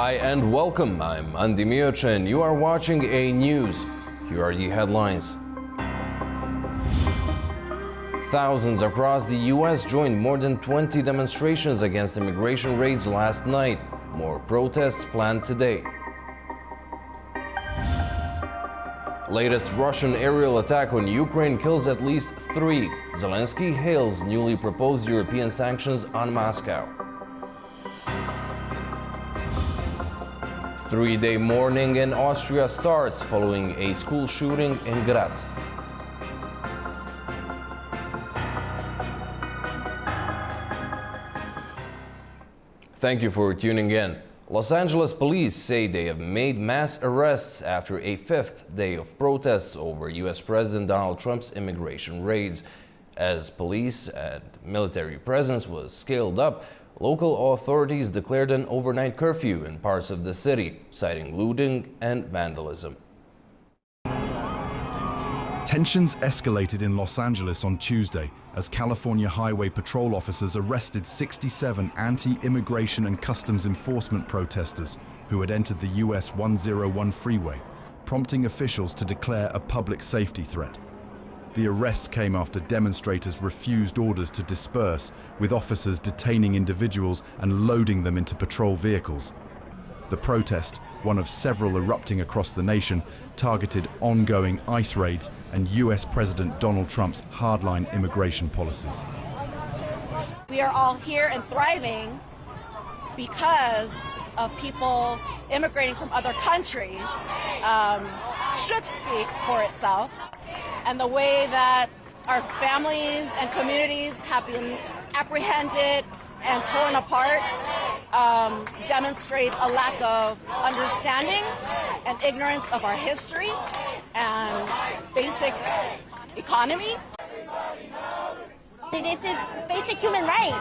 Hi and welcome. I'm AnewZ and you are watching AnewZ. Here are the headlines. Thousands across the U.S. joined more than 20 demonstrations against immigration raids last night. More protests planned today. Latest Russian aerial attack on Ukraine kills at least 3. Zelensky hails newly proposed European sanctions on Moscow. 3-day mourning in Austria starts following a school shooting in Graz. Thank you for tuning in. Los Angeles police say they have made mass arrests after a 5th day of protests over U.S. President Donald Trump's immigration raids. As police and military presence was scaled up, local authorities declared an overnight curfew in parts of the city, citing looting and vandalism. Tensions escalated in Los Angeles on Tuesday as California Highway Patrol officers arrested 67 anti-immigration and customs enforcement protesters who had entered the US 101 freeway, prompting officials to declare a public safety threat. The arrests came after demonstrators refused orders to disperse, with officers detaining individuals and loading them into patrol vehicles. The protest, one of several erupting across the nation, targeted ongoing ICE raids and US President Donald Trump's hardline immigration policies. We are all here and thriving because of people immigrating from other countries. Should speak for itself. And the way that our families and communities have been apprehended and torn apart demonstrates a lack of understanding and ignorance of our history and basic economy. This is basic human rights.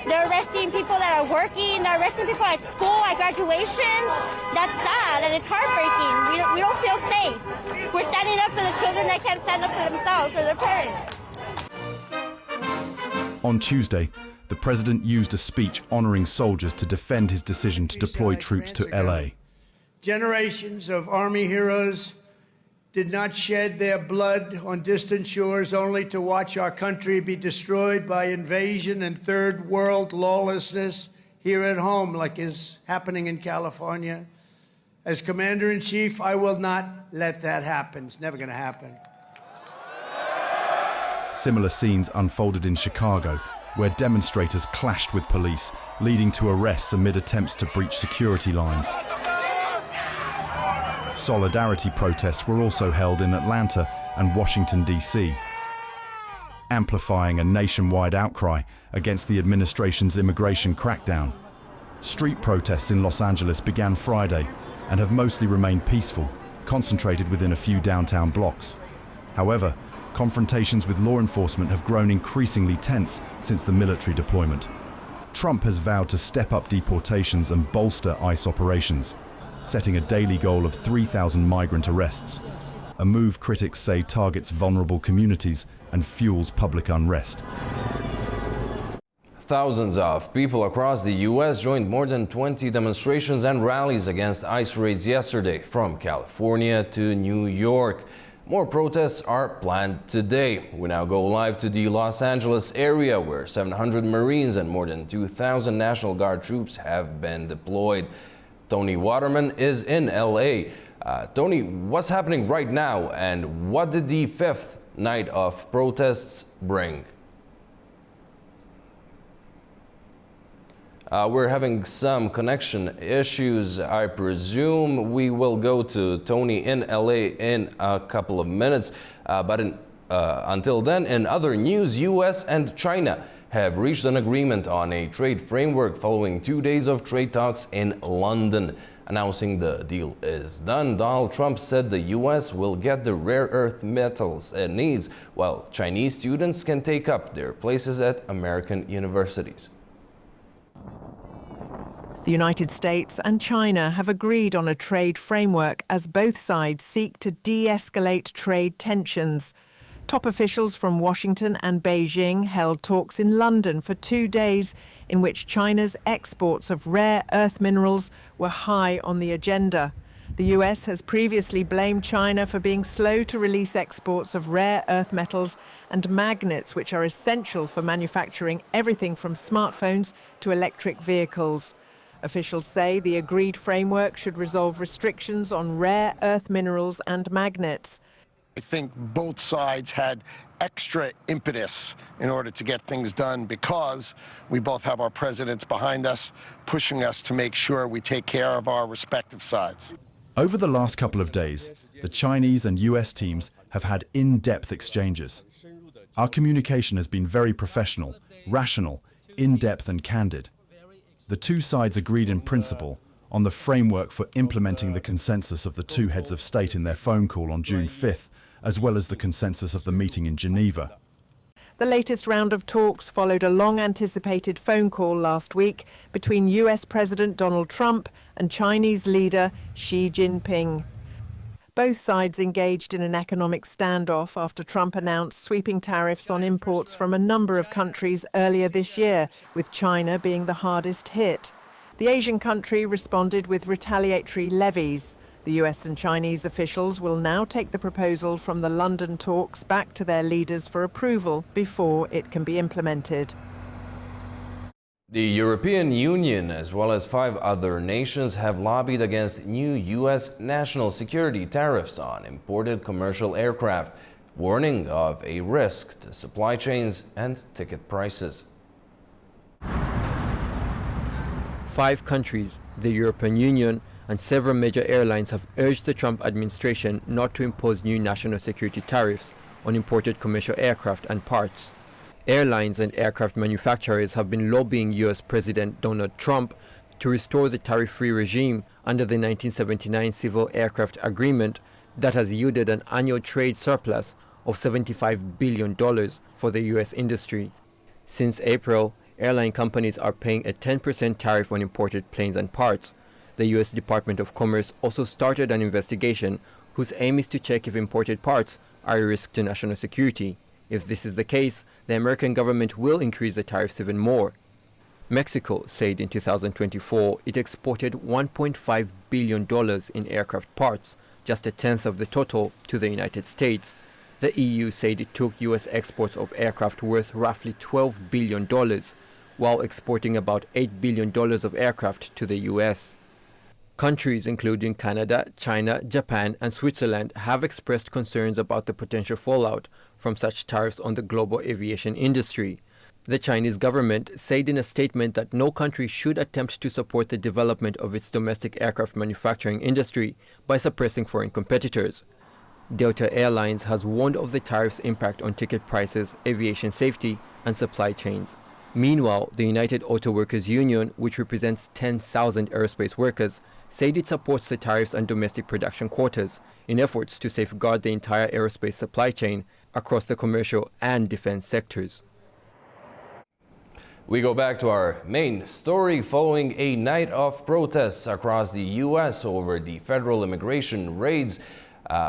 They're arresting people that are working, they're arresting people at school, at graduation. That's sad and it's heartbreaking. We don't feel safe. We're standing up for the children that can't stand up for themselves or their parents. On Tuesday, the president used a speech honoring soldiers to defend his decision to deploy troops to LA. Generations of Army heroes did not shed their blood on distant shores only to watch our country be destroyed by invasion and third world lawlessness here at home, like is happening in California. As Commander-in-Chief, I will not let that happen. It's never going to happen. Similar scenes unfolded in Chicago, where demonstrators clashed with police, leading to arrests amid attempts to breach security lines. Solidarity protests were also held in Atlanta and Washington, D.C., amplifying a nationwide outcry against the administration's immigration crackdown. Street protests in Los Angeles began Friday and have mostly remained peaceful, concentrated within a few downtown blocks. However, confrontations with law enforcement have grown increasingly tense since the military deployment. Trump has vowed to step up deportations and bolster ICE operations, setting a daily goal of 3,000 migrant arrests, a move critics say targets vulnerable communities and fuels public unrest. Thousands of people across the U.S. joined more than 20 demonstrations and rallies against ICE raids yesterday, from California to New York. More protests are planned today. We now go live to the Los Angeles area, where 700 Marines and more than 2,000 National Guard troops have been deployed. Tony Waterman is in L.A. Tony, what's happening right now, and what did the 5th night of protests bring? We're having some connection issues. I presume we will go to Tony in LA in a couple of minutes. Until then, in other news, US and China have reached an agreement on a trade framework following 2 days of trade talks in London. Announcing the deal is done, Donald Trump said the US will get the rare earth metals it needs, while Chinese students can take up their places at American universities. The United States and China have agreed on a trade framework as both sides seek to de-escalate trade tensions. Top officials from Washington and Beijing held talks in London for 2 days in which China's exports of rare earth minerals were high on the agenda. The US has previously blamed China for being slow to release exports of rare earth metals and magnets, which are essential for manufacturing everything from smartphones to electric vehicles. Officials say the agreed framework should resolve restrictions on rare earth minerals and magnets. I think both sides had extra impetus in order to get things done because we both have our presidents behind us, pushing us to make sure we take care of our respective sides. Over the last couple of days, the Chinese and US teams have had in-depth exchanges. Our communication has been very professional, rational, in-depth and candid. The two sides agreed in principle on the framework for implementing the consensus of the two heads of state in their phone call on June 5th, as well as the consensus of the meeting in Geneva. The latest round of talks followed a long-anticipated phone call last week between US President Donald Trump and Chinese leader Xi Jinping. Both sides engaged in an economic standoff after Trump announced sweeping tariffs on imports from a number of countries earlier this year, with China being the hardest hit. The Asian country responded with retaliatory levies. The US and Chinese officials will now take the proposal from the London talks back to their leaders for approval before it can be implemented. The European Union, as well as 5 other nations, have lobbied against new U.S. national security tariffs on imported commercial aircraft, warning of a risk to supply chains and ticket prices. 5 countries, the European Union, and several major airlines have urged the Trump administration not to impose new national security tariffs on imported commercial aircraft and parts. Airlines and aircraft manufacturers have been lobbying U.S. President Donald Trump to restore the tariff-free regime under the 1979 Civil Aircraft Agreement that has yielded an annual trade surplus of $75 billion for the U.S. industry. Since April, airline companies are paying a 10% tariff on imported planes and parts. The U.S. Department of Commerce also started an investigation whose aim is to check if imported parts are a risk to national security. If this is the case, the American government will increase the tariffs even more. Mexico said in 2024 it exported $1.5 billion in aircraft parts, just a tenth of the total, to the United States. The EU said it took U.S. exports of aircraft worth roughly $12 billion, while exporting about $8 billion of aircraft to the U.S. Countries including Canada, China, Japan, and Switzerland have expressed concerns about the potential fallout from such tariffs on the global aviation industry. The Chinese government said in a statement that no country should attempt to support the development of its domestic aircraft manufacturing industry by suppressing foreign competitors. Delta Airlines has warned of the tariffs' impact on ticket prices, aviation safety, and supply chains. Meanwhile, the United Auto Workers Union, which represents 10,000 aerospace workers, said it supports the tariffs on domestic production quotas in efforts to safeguard the entire aerospace supply chain across the commercial and defense sectors. We go back to our main story. Following a night of protests across the U.S. over the federal immigration raids,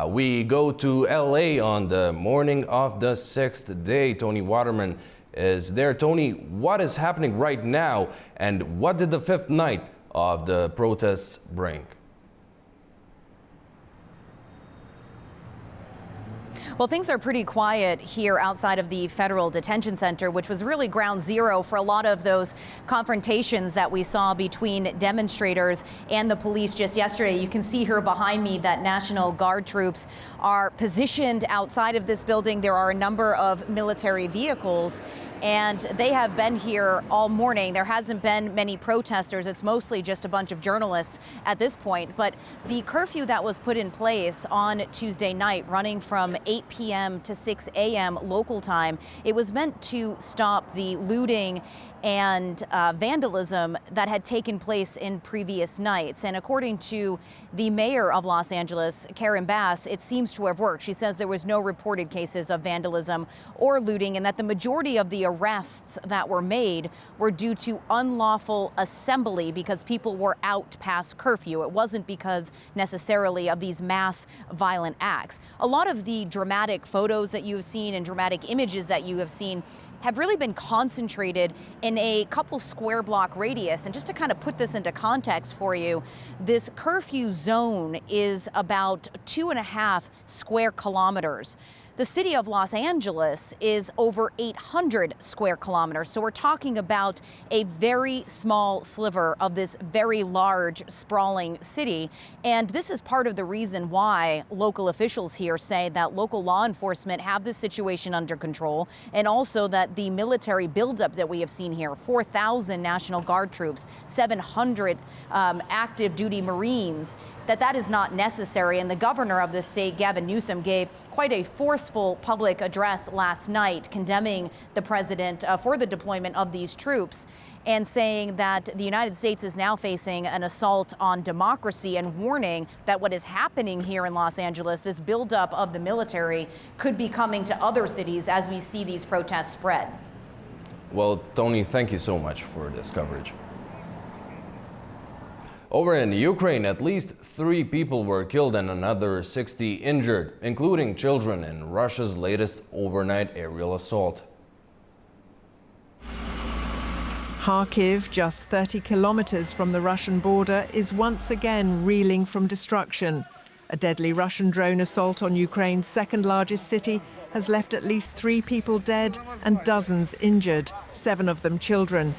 we go to L.A. on the morning of the 6th day. Tony Waterman is there. Tony, what is happening right now, and what did the 5th night of the protests bring? Well, things are pretty quiet here outside of the federal detention center, which was really ground zero for a lot of those confrontations that we saw between demonstrators and the police just yesterday. You can see here behind me that National Guard troops are positioned outside of this building. There are a number of military vehicles, and they have been here all morning. There hasn't been many protesters. It's mostly just a bunch of journalists at this point. But the curfew that was put in place on Tuesday night, running from 8 p.m. to 6 a.m. local time, it was meant to stop the looting and vandalism that had taken place in previous nights. And according to the mayor of Los Angeles, Karen Bass, it seems to have worked. She says there was no reported cases of vandalism or looting, and that the majority of the arrests that were made were due to unlawful assembly because people were out past curfew. It wasn't because necessarily of these mass violent acts. A lot of the dramatic photos that you have seen and dramatic images that you have seen have really been concentrated in a couple square block radius. And just to kind of put this into context for you, this curfew zone is about 2.5 square kilometers. The city of Los Angeles is over 800 square kilometers. So we're talking about a very small sliver of this very large, sprawling city. And this is part of the reason why local officials here say that local law enforcement have this situation under control, and also that the military buildup that we have seen here, 4,000 National Guard troops, 700 active duty Marines, that is not necessary. And the governor of the state, Gavin Newsom, gave quite a forceful public address last night condemning the president for the deployment of these troops, and saying that the United States is now facing an assault on democracy, and warning that what is happening here in Los Angeles, this buildup of the military, could be coming to other cities as we see these protests spread. Well, Tony, thank you so much for this coverage. Over in Ukraine, at least 3 people were killed and another 60 injured, including children, in Russia's latest overnight aerial assault. Kharkiv, just 30 kilometers from the Russian border, is once again reeling from destruction. A deadly Russian drone assault on Ukraine's second largest city has left at least 3 people dead and dozens injured, 7 of them children.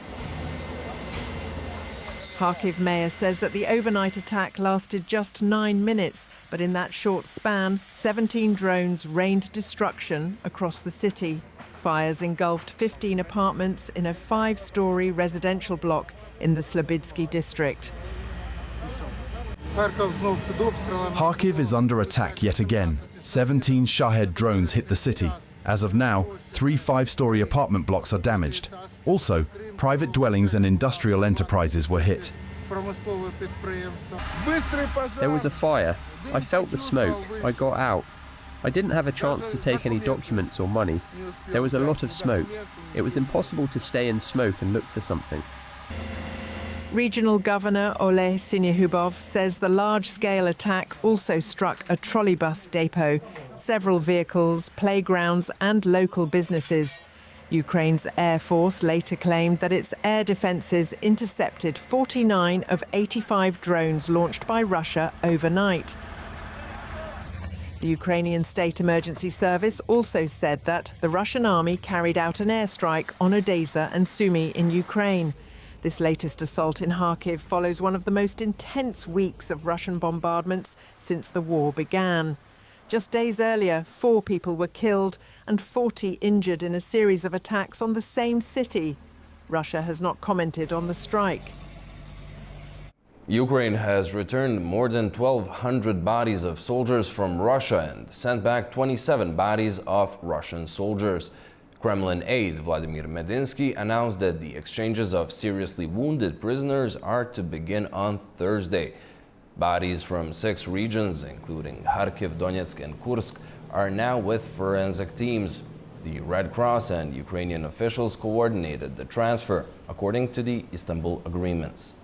Kharkiv mayor says that the overnight attack lasted just 9 minutes, but in that short span, 17 drones rained destruction across the city. Fires engulfed 15 apartments in a 5-story residential block in the Slobodski district. Kharkiv is under attack yet again. 17 Shahed drones hit the city. As of now, 3 5-story apartment blocks are damaged. Also, private dwellings and industrial enterprises were hit. There was a fire. I felt the smoke. I got out. I didn't have a chance to take any documents or money. There was a lot of smoke. It was impossible to stay in smoke and look for something. Regional Governor Oleh Sinyahubov says the large-scale attack also struck a trolleybus depot, several vehicles, playgrounds and local businesses. Ukraine's Air Force later claimed that its air defences intercepted 49 of 85 drones launched by Russia overnight. The Ukrainian State Emergency Service also said that the Russian army carried out an airstrike on Odessa and Sumy in Ukraine. This latest assault in Kharkiv follows one of the most intense weeks of Russian bombardments since the war began. Just days earlier, 4 people were killed and 40 injured in a series of attacks on the same city. Russia has not commented on the strike. Ukraine has returned more than 1,200 bodies of soldiers from Russia and sent back 27 bodies of Russian soldiers. Kremlin aide Vladimir Medinsky announced that the exchanges of seriously wounded prisoners are to begin on Thursday. Bodies from 6 regions, including Kharkiv, Donetsk and Kursk, are now with forensic teams. The Red Cross and Ukrainian officials coordinated the transfer, according to the Istanbul agreements.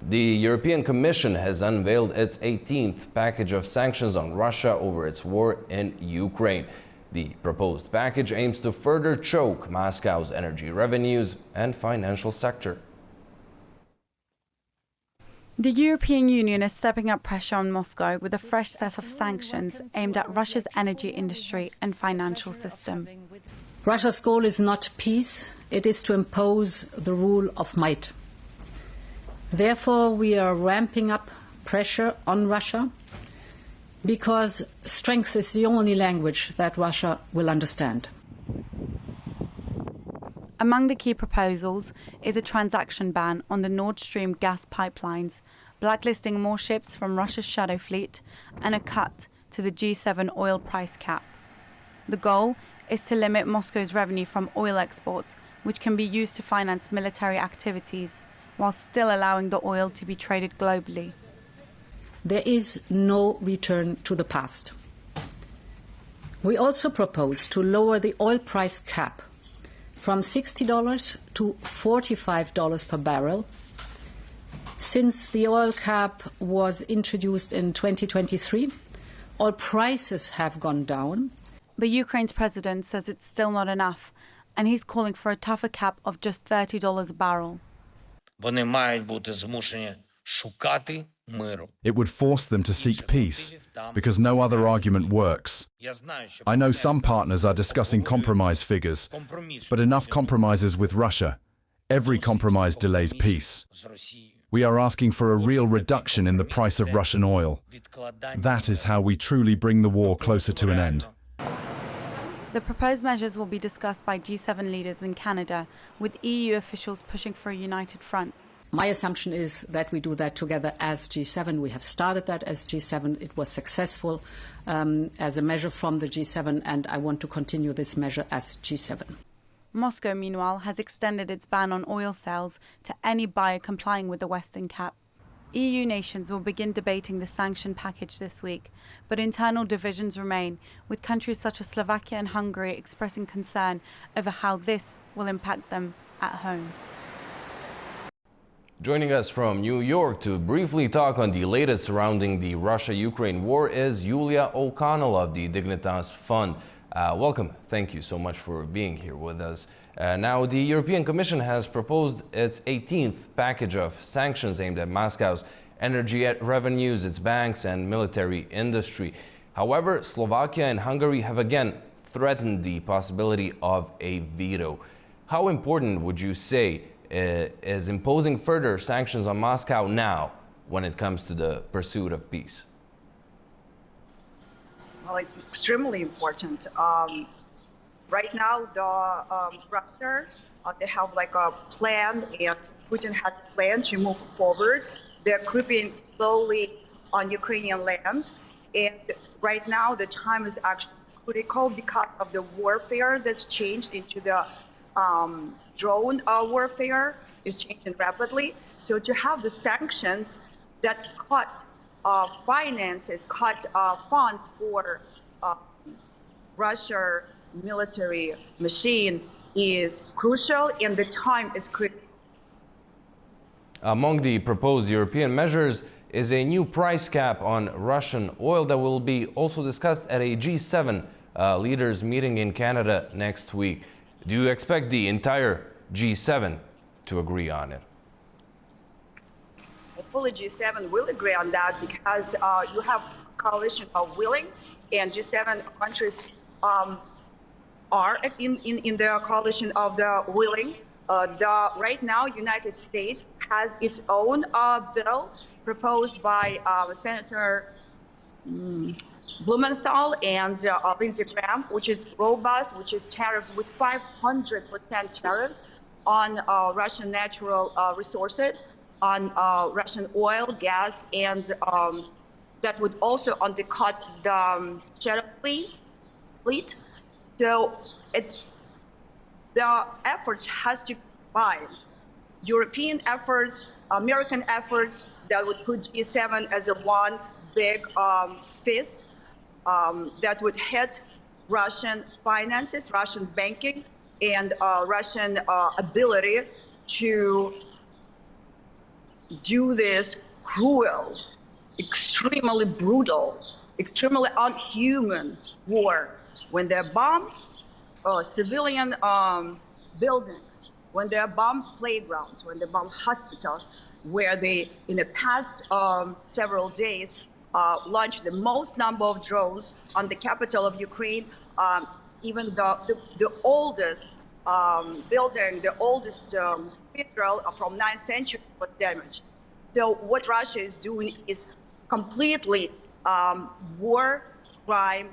The European Commission has unveiled its 18th package of sanctions on Russia over its war in Ukraine. The proposed package aims to further choke Moscow's energy revenues and financial sector. The European Union is stepping up pressure on Moscow with a fresh set of sanctions aimed at Russia's energy industry and financial system. Russia's goal is not peace, it is to impose the rule of might. Therefore, we are ramping up pressure on Russia because strength is the only language that Russia will understand. Among the key proposals is a transaction ban on the Nord Stream gas pipelines, blacklisting more ships from Russia's shadow fleet, and a cut to the G7 oil price cap. The goal is to limit Moscow's revenue from oil exports, which can be used to finance military activities, while still allowing the oil to be traded globally. There is no return to the past. We also propose to lower the oil price cap from $60 to $45 per barrel. Since the oil cap was introduced in 2023, oil prices have gone down. But Ukraine's president says it's still not enough, and he's calling for a tougher cap of just $30 a barrel. Вони мають бути змушені шукати миру. It would force them to seek peace, because no other argument works. I know some partners are discussing compromise figures, but enough compromises with Russia. Every compromise delays peace. We are asking for a real reduction in the price of Russian oil. That is how we truly bring the war closer to an end. The proposed measures will be discussed by G7 leaders in Canada, with EU officials pushing for a united front. My assumption is that we do that together as G7. We have started that as G7. It was successful as a measure from the G7, and I want to continue this measure as G7. Moscow, meanwhile, has extended its ban on oil sales to any buyer complying with the Western cap. EU nations will begin debating the sanction package this week, but internal divisions remain, with countries such as Slovakia and Hungary expressing concern over how this will impact them at home. Joining us from New York to briefly talk on the latest surrounding the Russia-Ukraine war is Julia O'Connell of the Dignitas Fund. Welcome. Thank you so much for being here with us. Now, the European Commission has proposed its 18th package of sanctions aimed at Moscow's energy revenues, its banks and military industry. However, Slovakia and Hungary have again threatened the possibility of a veto. How important would you say is imposing further sanctions on Moscow now when it comes to the pursuit of peace? Well, it's extremely important. Right now, Russia, they have like a plan, and Putin has a plan to move forward. They're creeping slowly on Ukrainian land, and right now the time is actually critical because of the warfare that's changed into the drone warfare is changing rapidly. So to have the sanctions that cut finances, cut funds for Russia military machine is crucial, and the time is critical. Among the proposed European measures is a new price cap on Russian oil that will be also discussed at a G7 leaders meeting in Canada next week. Do you expect the entire G7 to agree on it? Hopefully G7 will agree on that, because you have a coalition of willing, and G7 countries are in the coalition of the willing. Right now, United States has its own bill proposed by Senator Blumenthal and Lindsey Graham, which is robust, which is tariffs with 500% tariffs on Russian natural resources, on Russian oil, gas, and that would also undercut the shadow fleet. So the efforts has to combine European efforts, American efforts that would put G7 as a one big fist that would hit Russian finances, Russian banking, and Russian ability to do this cruel, extremely brutal, extremely unhuman war when they bomb civilian buildings, when they bomb playgrounds, when they bomb hospitals, where they, in the past several days, launched the most number of drones on the capital of Ukraine. Even the oldest building, the oldest cathedral from 9th century was damaged. So what Russia is doing is completely war crime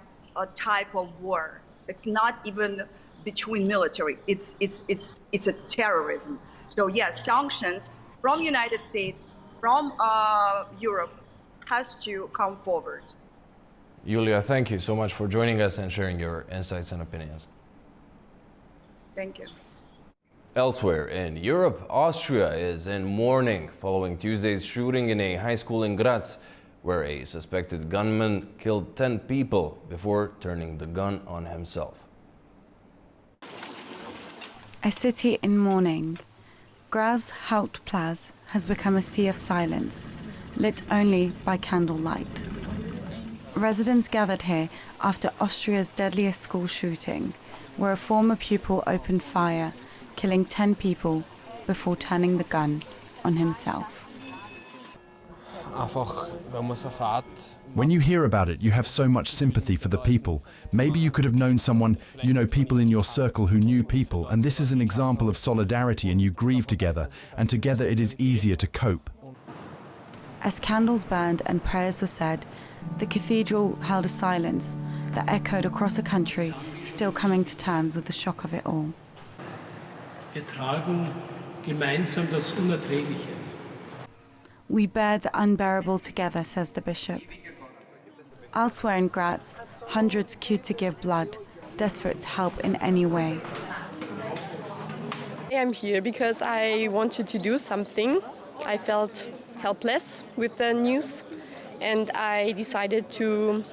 type of war. It's not even between military. It's a terrorism. So yes, sanctions from United States, from Europe, has to come forward. Julia, thank you so much for joining us and sharing your insights and opinions. Thank you. Elsewhere in Europe, Austria is in mourning following Tuesday's shooting in a high school in Graz, where a suspected gunman killed 10 people before turning the gun on himself. A city in mourning, Graz Hauptplatz has become a sea of silence, lit only by candlelight. Residents gathered here after Austria's deadliest school shooting, where a former pupil opened fire, killing 10 people before turning the gun on himself. When you hear about it, you have so much sympathy for the people. Maybe you could have known someone, you know, people in your circle who knew people, and this is an example of solidarity, and you grieve together, and together it is easier to cope. As candles burned and prayers were said, the cathedral held a silence that echoed across a country still coming to terms with the shock of it all. Wir tragen gemeinsam das Unerträgliche. We bear the unbearable together, says the bishop. Elsewhere in Graz, hundreds queued to give blood, desperate to help in any way. I'm here because I wanted to do something. I felt helpless with the news, and I decided to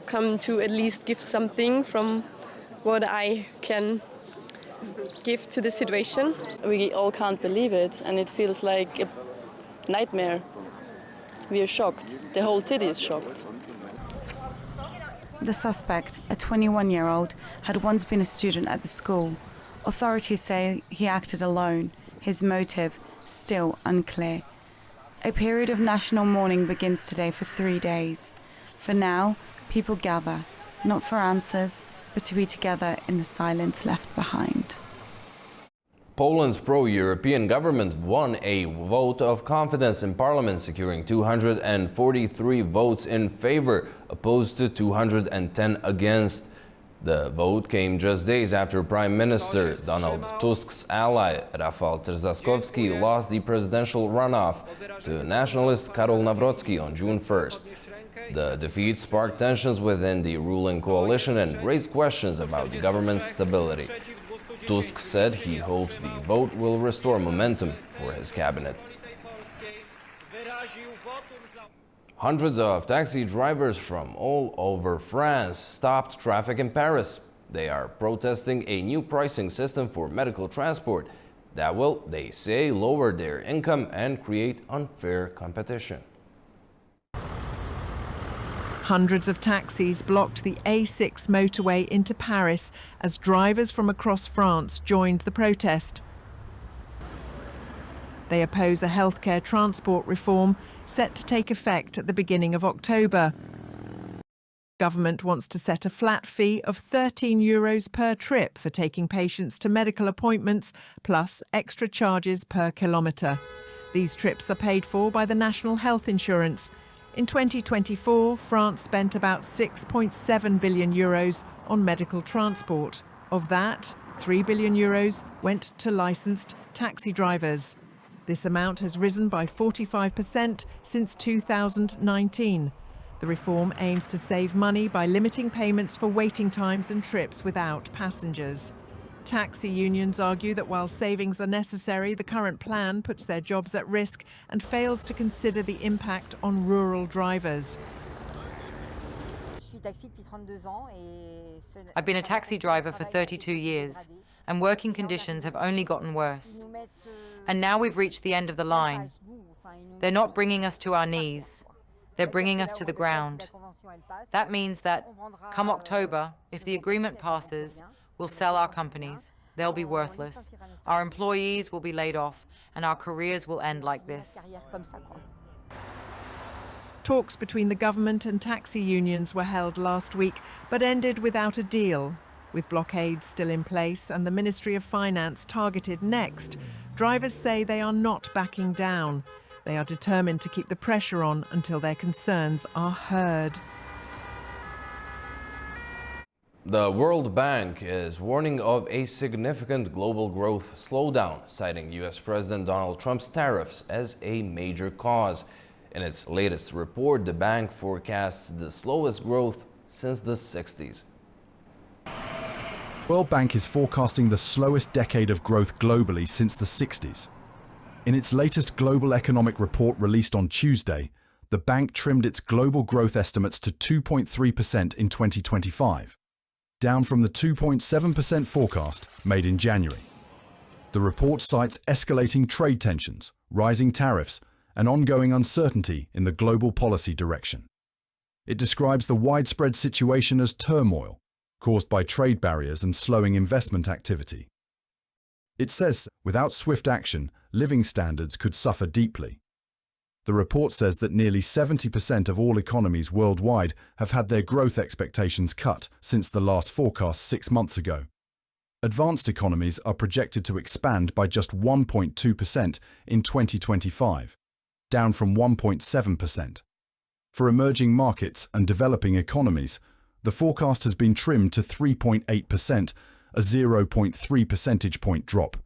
come to at least give something from what I can give to the situation. We all can't believe it, and it feels like a nightmare. We are shocked. The whole city is shocked. The suspect, a 21-year-old, had once been a student at the school. Authorities say he acted alone, his motive still unclear. A period of national mourning begins today for 3 days. For now, people gather, not for answers, but to be together in the silence left behind. Poland's pro-European government won a vote of confidence in parliament, securing 243 votes in favor, opposed to 210 against. The vote came just days after Prime Minister Donald Tusk's ally, Rafał Trzaskowski, lost the presidential runoff to nationalist Karol Nawrocki on June 1st. The defeat sparked tensions within the ruling coalition and raised questions about the government's stability. Tusk said he hopes the vote will restore momentum for his cabinet. Hundreds of taxi drivers from all over France stopped traffic in Paris. They are protesting a new pricing system for medical transport that will, they say, lower their income and create unfair competition. Hundreds of taxis blocked the A6 motorway into Paris as drivers from across France joined the protest. They oppose a healthcare transport reform set to take effect at the beginning of October. Government wants to set a flat fee of €13 per trip for taking patients to medical appointments, plus extra charges per kilometre. These trips are paid for by the National Health Insurance. In 2024, France spent about €6.7 billion on medical transport. Of that, €3 billion went to licensed taxi drivers. This amount has risen by 45% since 2019. The reform aims to save money by limiting payments for waiting times and trips without passengers. Taxi unions argue that while savings are necessary, the current plan puts their jobs at risk and fails to consider the impact on rural drivers. I've been a taxi driver for 32 years, and working conditions have only gotten worse. And now we've reached the end of the line. They're not bringing us to our knees. They're bringing us to the ground. That means that, come October, if the agreement passes, we'll sell our companies. They'll be worthless. Our employees will be laid off, and our careers will end like this. Talks between the government and taxi unions were held last week, but ended without a deal. With blockades still in place and the Ministry of Finance targeted next, drivers say they are not backing down. They are determined to keep the pressure on until their concerns are heard. The World Bank is warning of a significant global growth slowdown, citing U.S. President Donald Trump's tariffs as a major cause. In its latest report, the bank forecasts the slowest growth since the 60s. World Bank is forecasting the slowest decade of growth globally since the 60s. In its latest global economic report released on Tuesday, the bank trimmed its global growth estimates to 2.3% in 2025, down from the 2.7% forecast made in January. The report cites escalating trade tensions, rising tariffs, and ongoing uncertainty in the global policy direction. It describes the widespread situation as turmoil, caused by trade barriers and slowing investment activity. It says, without swift action, living standards could suffer deeply. The report says that nearly 70% of all economies worldwide have had their growth expectations cut since the last forecast 6 months ago. Advanced economies are projected to expand by just 1.2% in 2025, down from 1.7%. For emerging markets and developing economies, the forecast has been trimmed to 3.8%, a 0.3 percentage point drop.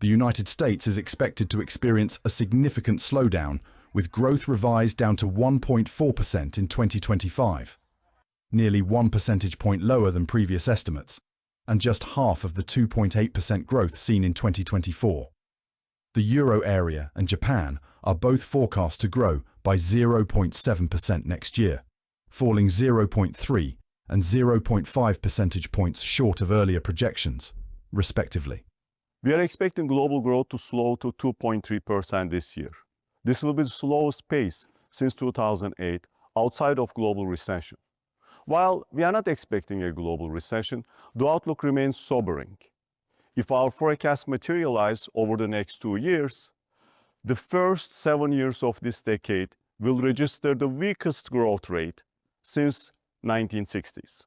The United States is expected to experience a significant slowdown, with growth revised down to 1.4% in 2025, nearly 1 percentage point lower than previous estimates, and just half of the 2.8% growth seen in 2024. The euro area and Japan are both forecast to grow by 0.7% next year, falling 0.3 and 0.5 percentage points short of earlier projections, respectively. We are expecting global growth to slow to 2.3% this year. This will be the slowest pace since 2008 outside of global recession. While we are not expecting a global recession, the outlook remains sobering. If our forecasts materialize over the next 2 years, the first 7 years of this decade will register the weakest growth rate since 1960s.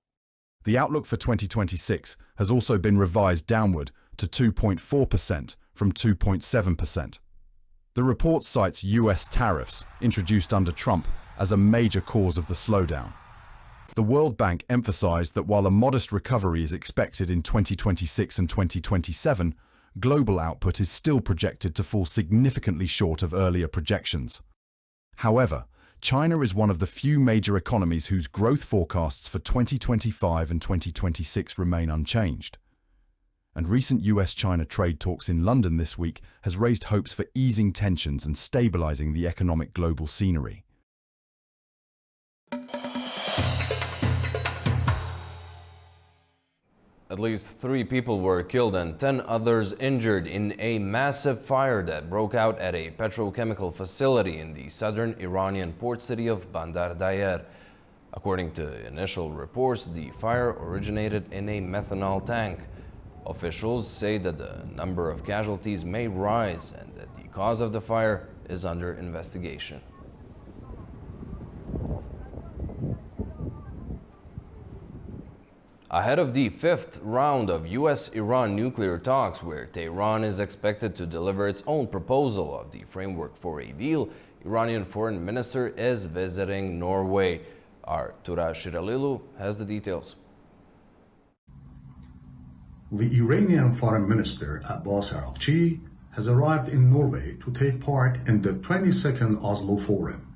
The outlook for 2026 has also been revised downward to 2.4% from 2.7%. The report cites US tariffs introduced under Trump as a major cause of the slowdown. The World Bank emphasized that while a modest recovery is expected in 2026 and 2027, global output is still projected to fall significantly short of earlier projections. However, China is one of the few major economies whose growth forecasts for 2025 and 2026 remain unchanged. And recent US-China trade talks in London this week has raised hopes for easing tensions and stabilizing the economic global scenery. At least 3 people were killed and 10 others injured in a massive fire that broke out at a petrochemical facility in the southern Iranian port city of Bandar Dayer. According to initial reports, the fire originated in a methanol tank. Officials say that the number of casualties may rise and that the cause of the fire is under investigation. Ahead of the 5th round of US-Iran nuclear talks, where Tehran is expected to deliver its own proposal of the framework for a deal, Iranian Foreign Minister is visiting Norway. Our Tura Shiralilu has the details. The Iranian Foreign Minister Abbas Araghchi has arrived in Norway to take part in the 22nd Oslo Forum,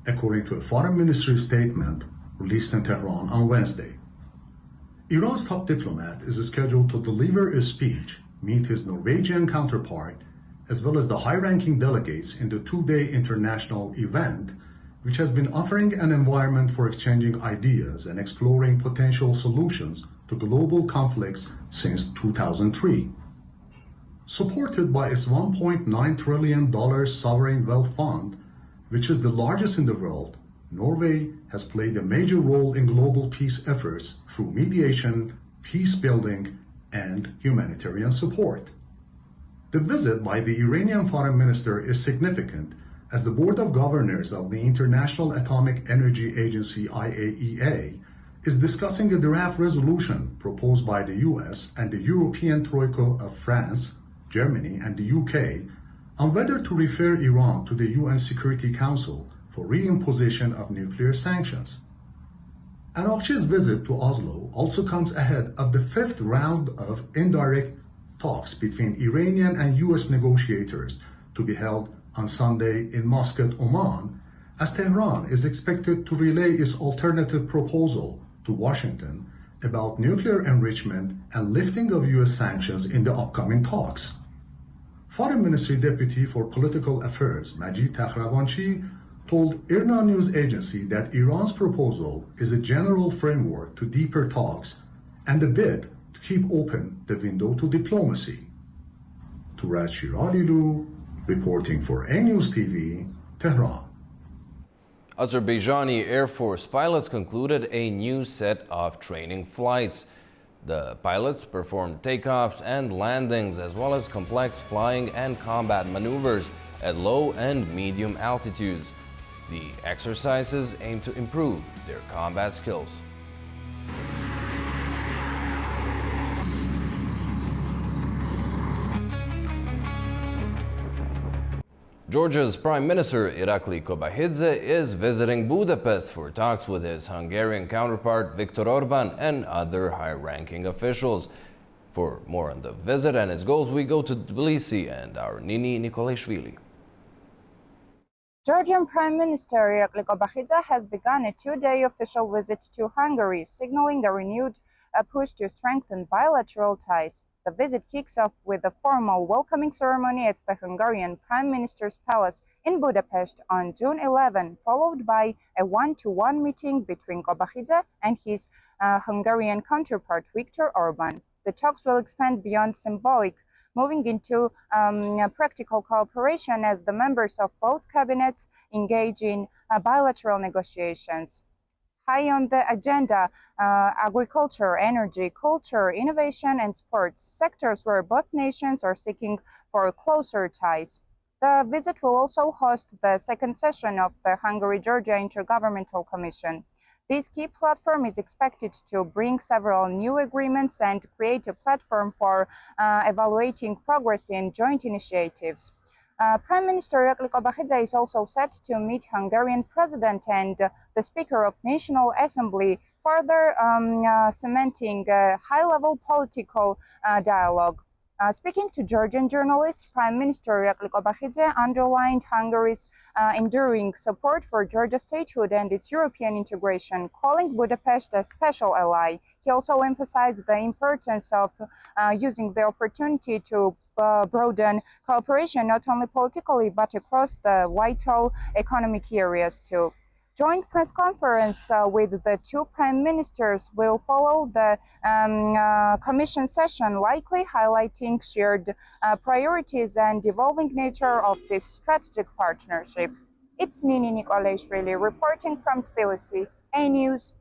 according to a Foreign Ministry statement released in Tehran on Wednesday. Iran's top diplomat is scheduled to deliver a speech, meet his Norwegian counterpart, as well as the high-ranking delegates in the 2-day international event, which has been offering an environment for exchanging ideas and exploring potential solutions to global conflicts since 2003. Supported by its $1.9 trillion sovereign wealth fund, which is the largest in the world, Norway has played a major role in global peace efforts through mediation, peace building, and humanitarian support. The visit by the Iranian Foreign Minister is significant as the Board of Governors of the International Atomic Energy Agency IAEA is discussing a draft resolution proposed by the US and the European Troika of France, Germany, and the UK on whether to refer Iran to the UN Security Council for reimposition of nuclear sanctions. Araghchi's visit to Oslo also comes ahead of the 5th round of indirect talks between Iranian and US negotiators to be held on Sunday in Muscat, Oman, as Tehran is expected to relay its alternative proposal to Washington about nuclear enrichment and lifting of U.S. sanctions in the upcoming talks. Foreign Ministry Deputy for Political Affairs, Majid Takhravanchi, told IRNA news agency that Iran's proposal is a general framework to deeper talks and a bid to keep open the window to diplomacy. Turad Shiralilu, reporting for AnewZ TV, Tehran. Azerbaijani Air Force pilots concluded a new set of training flights. The pilots performed takeoffs and landings, as well as complex flying and combat maneuvers at low and medium altitudes. The exercises aim to improve their combat skills. Georgia's Prime Minister Irakli Kobakidze is visiting Budapest for talks with his Hungarian counterpart Viktor Orban and other high-ranking officials. For more on the visit and its goals, we go to Tbilisi and our Nini Nikolashvili. Georgian Prime Minister Irakli Kobakidze has begun a two-day official visit to Hungary, signaling a renewed push to strengthen bilateral ties. The visit kicks off with a formal welcoming ceremony at the Hungarian Prime Minister's Palace in Budapest on June 11, followed by a one-to-one meeting between Kobakidze and his Hungarian counterpart Viktor Orban. The talks will expand beyond symbolic, moving into practical cooperation as the members of both cabinets engage in bilateral negotiations. High on the agenda, agriculture, energy, culture, innovation, and sports, sectors where both nations are seeking for closer ties. The visit will also host the second session of the Hungary-Georgia Intergovernmental Commission. This key platform is expected to bring several new agreements and create a platform for evaluating progress in joint initiatives. Prime Minister Irakli Kobakidze is also set to meet Hungarian President and the Speaker of National Assembly, further cementing a high-level political dialogue. Speaking to Georgian journalists, Prime Minister Irakli Kobakidze underlined Hungary's enduring support for Georgia's statehood and its European integration, calling Budapest a special ally. He also emphasized the importance of using the opportunity to broaden cooperation not only politically but across the vital economic areas too. Joint press conference with the two prime ministers will follow the commission session, likely highlighting shared priorities and evolving nature of this strategic partnership. It's Nini Nikolashvili reporting from Tbilisi, AnewZ.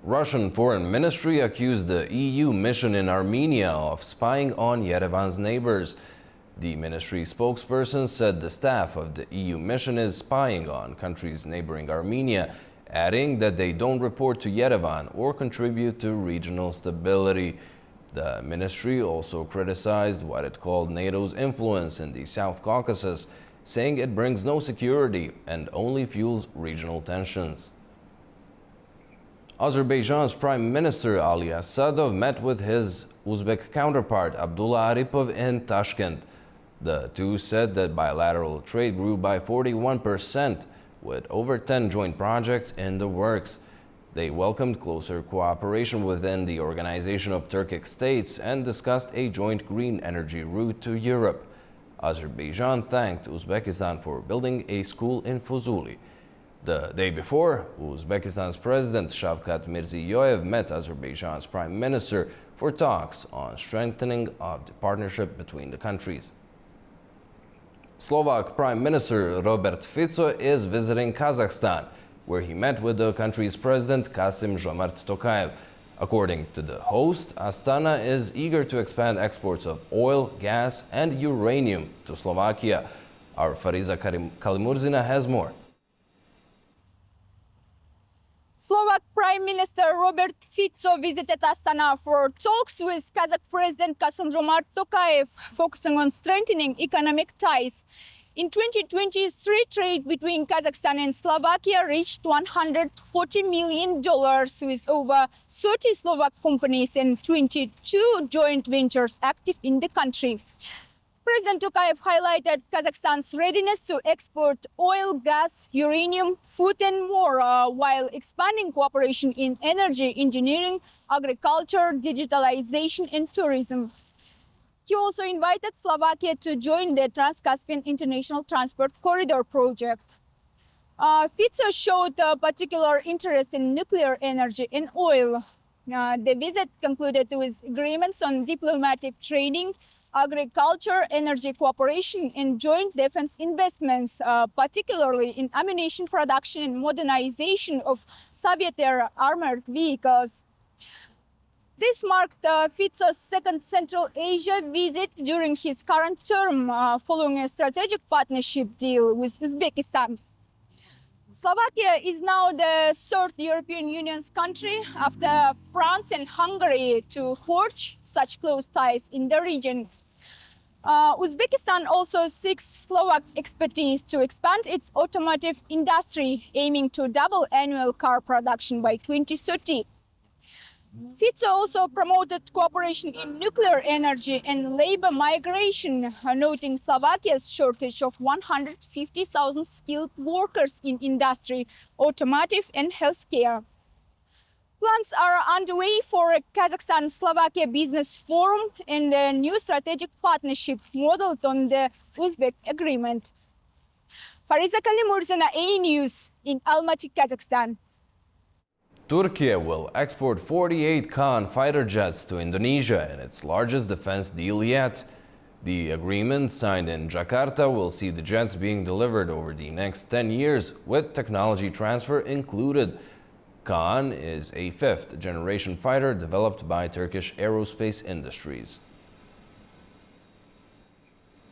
Russian Foreign Ministry accused the EU mission in Armenia of spying on Yerevan's neighbors. The ministry spokesperson said the staff of the EU mission is spying on countries neighboring Armenia, adding that they don't report to Yerevan or contribute to regional stability. The ministry also criticized what it called NATO's influence in the South Caucasus, saying it brings no security and only fuels regional tensions. Azerbaijan's Prime Minister Ali Asadov met with his Uzbek counterpart Abdullah Aripov in Tashkent. The two said that bilateral trade grew by 41%, with over 10 joint projects in the works. They welcomed closer cooperation within the Organization of Turkic States and discussed a joint green energy route to Europe. Azerbaijan thanked Uzbekistan for building a school in Fuzuli. The day before, Uzbekistan's President Shavkat Mirziyoyev met Azerbaijan's Prime Minister for talks on strengthening of the partnership between the countries. Slovak Prime Minister Robert Fico is visiting Kazakhstan, where he met with the country's President Kassym-Jomart Tokayev. According to the host, Astana is eager to expand exports of oil, gas, and uranium to Slovakia. Our Fariza Kalimurzina has more. Slovak Prime Minister Robert Fico visited Astana for talks with Kazakh President Kassym-Jomart Tokayev, focusing on strengthening economic ties. In 2023, trade between Kazakhstan and Slovakia reached $140 million, with over 30 Slovak companies and 22 joint ventures active in the country. President Tokayev highlighted Kazakhstan's readiness to export oil, gas, uranium, food and more, while expanding cooperation in energy, engineering, agriculture, digitalization and tourism. He also invited Slovakia to join the Trans-Caspian International Transport Corridor project. Fico showed particular interest in nuclear energy and oil. The visit concluded with agreements on diplomatic training, agriculture, energy cooperation, and joint defense investments, particularly in ammunition production and modernization of Soviet-era armored vehicles. This marked Fico's second Central Asia visit during his current term, following a strategic partnership deal with Uzbekistan. Slovakia is now the third European Union's country after France and Hungary to forge such close ties in the region. Uzbekistan also seeks Slovak expertise to expand its automotive industry, aiming to double annual car production by 2030. Fico also promoted cooperation in nuclear energy and labor migration, noting Slovakia's shortage of 150,000 skilled workers in industry, automotive and healthcare. Plans are underway for a Kazakhstan-Slovakia business forum and a new strategic partnership modeled on the Uzbek agreement. Fariza Kalimurzina, AnewZ in Almaty, Kazakhstan. Turkey will export 48 Khan fighter jets to Indonesia in its largest defense deal yet. The agreement signed in Jakarta will see the jets being delivered over the next 10 years with technology transfer included. Khan is a fifth-generation fighter developed by Turkish aerospace industries.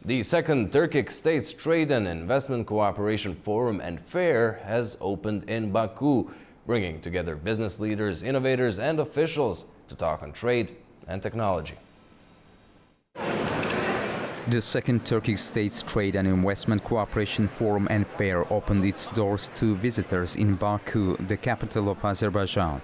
The second Turkic States Trade and Investment Cooperation Forum and Fair has opened in Baku, bringing together business leaders, innovators, and officials to talk on trade and technology. The second Turkic States Trade and Investment Cooperation Forum and Fair opened its doors to visitors in Baku, the capital of Azerbaijan.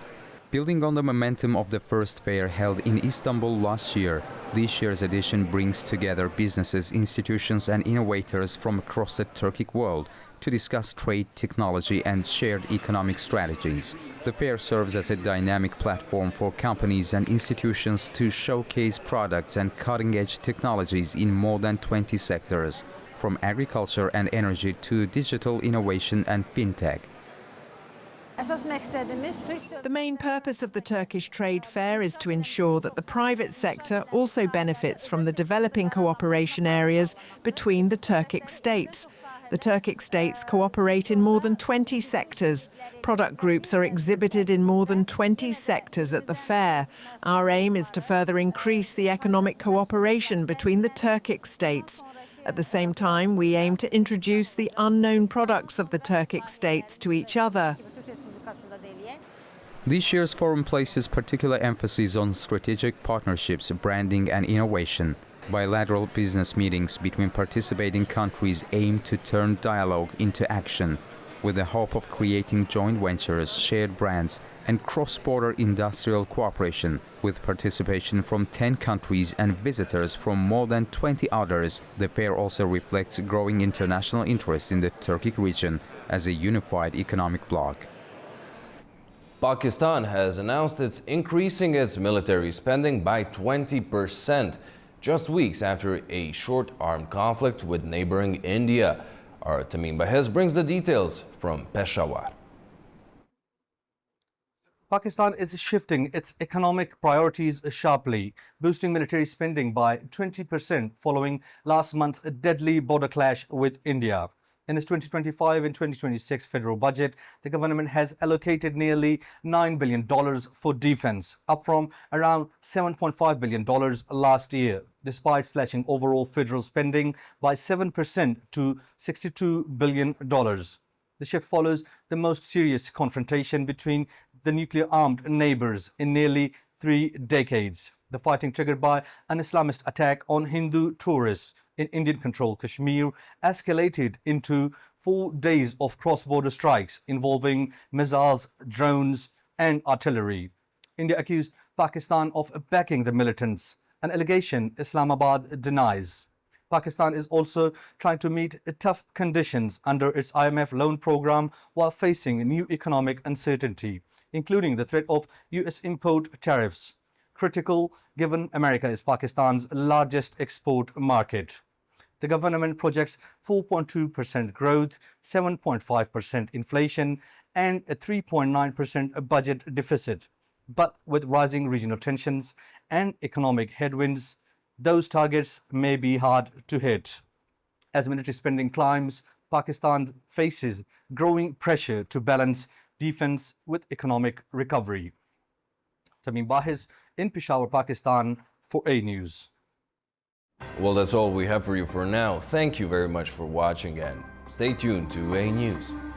Building on the momentum of the first fair held in Istanbul last year, this year's edition brings together businesses, institutions, and innovators from across the Turkic world to discuss trade, technology, and shared economic strategies. The fair serves as a dynamic platform for companies and institutions to showcase products and cutting-edge technologies in more than 20 sectors, from agriculture and energy to digital innovation and fintech. The main purpose of the Turkish Trade Fair is to ensure that the private sector also benefits from the developing cooperation areas between the Turkic states. The Turkic states cooperate in more than 20 sectors. Product groups are exhibited in more than 20 sectors at the fair. Our aim is to further increase the economic cooperation between the Turkic states. At the same time, we aim to introduce the unknown products of the Turkic states to each other. This year's forum places particular emphasis on strategic partnerships, branding, and innovation. Bilateral business meetings between participating countries aim to turn dialogue into action, with the hope of creating joint ventures, shared brands, and cross-border industrial cooperation, with participation from 10 countries and visitors from more than 20 others. The fair also reflects growing international interest in the Turkic region as a unified economic bloc. Pakistan has announced it's increasing its military spending by 20%. Just weeks after a short armed conflict with neighboring India. Our Tamim Bahez brings the details from Peshawar. Pakistan is shifting its economic priorities sharply, boosting military spending by 20% following last month's deadly border clash with India. In its 2025 and 2026 federal budget, the government has allocated nearly $9 billion for defense, up from around $7.5 billion last year, despite slashing overall federal spending by 7% to $62 billion. The shift follows the most serious confrontation between the nuclear-armed neighbors in nearly 3 decades. The fighting, triggered by an Islamist attack on Hindu tourists in Indian-controlled Kashmir, escalated into 4 days of cross-border strikes involving missiles, drones, and artillery. India accused Pakistan of backing the militants, an allegation Islamabad denies. Pakistan is also trying to meet tough conditions under its IMF loan program while facing new economic uncertainty, including the threat of US import tariffs, critical given America is Pakistan's largest export market. The government projects 4.2% growth, 7.5% inflation, and a 3.9% budget deficit. But with rising regional tensions and economic headwinds, those targets may be hard to hit. As military spending climbs, Pakistan faces growing pressure to balance defense with economic recovery. Tamim Bahiz in Peshawar, Pakistan for AnewZ. Well, that's all we have for you for now. Thank you very much for watching and stay tuned to AnewZ.